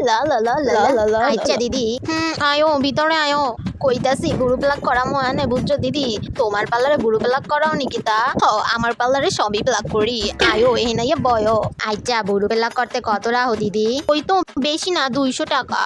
লা লা লা লা লা লা। আচ্ছা দিদি, আয়ো ভিতরে আয়ো। কইতাছি বুড়ো প্লাক করামো আনে বুঝছো দিদি? তোমার পার্লারে বুড়ো প্লাক করাও নাকি তা? আমার পার্লারে সবই প্লাক করি। আয়ো এনাইয়ে বয়ো। আচ্ছা বুড়ো প্লাক করতে কত রাহো দিদি? ওই তো বেশি না, 200 টাকা।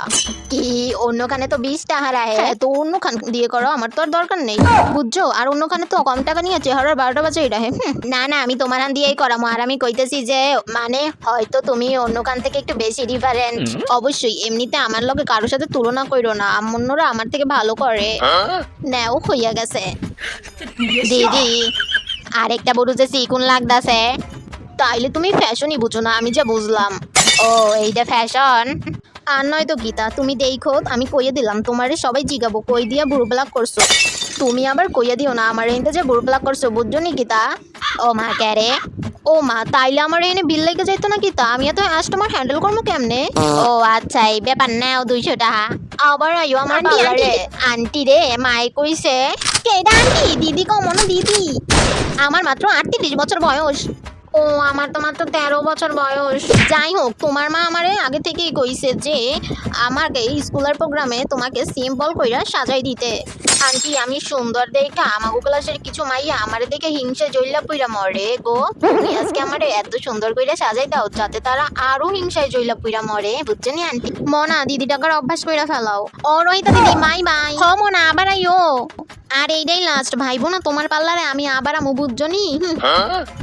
কি অন্যখানে তো 20 টাকা রাহে, তো অন্যখান দিয়ে করো, আমার তো আর দরকার নেই বুঝছো। আর অন্যখানে তো কম টাকা নিয়ে চেহারার 12টা বাজে রাহে। না না, আমি তোমার হান দিয়েই করামো। আর আমি কইতেছি যে মানে হয়তো তুমি অন্যখান থেকে একটু বেশি ডিফারেন্ট। অবশ্যই, এমনিতে আমার লগে কারোর সাথে তুলনা করো না, অন্যরা আমার থেকে ভালো করে। নাও হইয়া গেছে দিদি। আরেকটা বড় যে চিকুন লাগতাছে। তাইলে তুমি ফ্যাশনই বুঝো না, আমি যা বুঝলাম। ও এইটা ফ্যাশন। আর নয় তো গীতা, তুমি দেখো আমি কইয়া দিলাম তোমারে সবাই জিগাবো কই দিয়া বুড়ো ব্লাক করছো। তুমি আবার কইয়া দিও না আমার এনতে যে বুড়ো ব্লাক করছো, বুঝছো নি গীতা? ও মা ক্যারে। ও মা, তাইলে আমার এনে বিল লেগে যাইতো না গীতা, আমি এত কাস্টমার হ্যান্ডেল করবো কেমনে? ও আচ্ছা এই ব্যাপার, নাও 200 টাকা। আবার আইও আমার পার্লারে। আন্টি রে, মায়ে কইছে। কেডা আন্টি? দিদি কমনো দিদি। আমার মাত্র 38 বছর বয়স। ও আমার তো মাত্র 13 বছর বয়স। যাই হোক, তোমার মা আমারে আগে থেকেই কইছে যে আমাকে স্কুলের প্রোগ্রামে তোমাকে সিম্পল কইরা সাজাই দিতে। আন্টি আমি সুন্দর দেখে আমাগো ক্লাসের কিছু মাইয়া আমারে দেখে হিংসা জইলা পুইরা মরে গো। তুমি আজকে আমারে এত সুন্দর কইরা সাজাই দাও যাতে তারা আরো হিংসায় জইলা পুইরা মরে, বুঝছেন আন্টি? মনা দিদি টাকার অভ্যাস কইরা ফেলাও। ও রহিতা দিদি বাই বাই। হ মনা আবার আইও। আর এইটাই লাস্ট, ভাইবো না তোমার পার্লারে আমি আবার আমু, বুঝছো নি?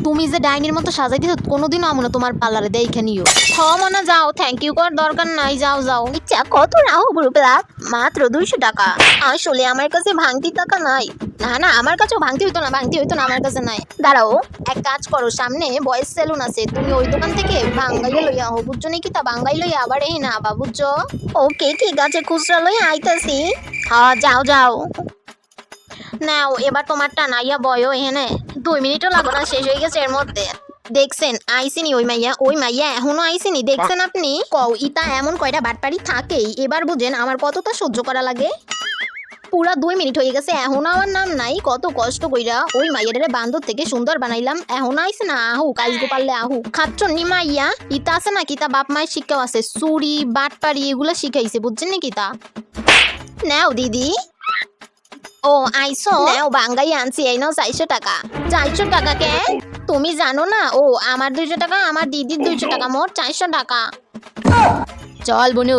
তুমি যে ডাইনির মতো সাজাই দিছো কোনোদিনও আমু না তোমার পার্লারে, দেখে নিও। হ মনা যাও, থ্যাংক ইউ কর দরকার নাই, যাও যাও। ইচ্ছা কত রাহো বুড়ো প্লাক? মাত্র 200 টাকা। আসলে আমার কাছে ভাঙতি টাকা নাই। না না, আমার কাছেও ভাঙতি হইতো না, আমার কাছে নাই। দাঁড়াও, এক কাজ করো, সামনে বয়েজ সেলুন আছে, তুমি ওই দোকান থেকে ভাঙ্গাইলে লইয়া হো, বুঝছো নাকি? তা ভাঙ্গাই লইয়া আবার এই না বা, বুঝছো? ওকে ঠিক আছে, খুচরা লইয়া আইতাছি। হ্যাঁ যাও যাও। নাও এবার তোমারটা নাইয়া বয়ও এখানে। 2 মিনিটও লাগো না, শেষ হয়ে গেছে এর মধ্যে। দেখছেন আইসিনি ওই মাইয়া এখনো আইসিনি, দেখছেন আপনি? কও ইতা এমন কয়টা বাটপারি থাকেই, এবার বুঝেন আমার কতটা সহ্য করা লাগে। পুরা 2 মিনিট হয়ে গেছে, এখনো আমার নাম নাই। কত কষ্ট কইরা ওই মাইয়াটারে বান্দর থেকে সুন্দর বানাইলাম, এখন আইসে না আহু কাইজগো পারলে আহু। খাচ্ছ নি মাইয়া? ইতা আছে না কিতা বাপ মায়ের শিক্ষাও আছে, চুরি বাটপারি এগুলো শিখাইছে, বুঝছেন নাকি? তা নাও দিদি। ও আইসো, নাও বাঙ্গাই আনছি, এই নাও 400 টাকা। 400 টাকা কে? তুমি জানো না? ও আমার 200 টাকা, আমার দিদির 200 টাকা, মোট 400 টাকা। চল বুনু।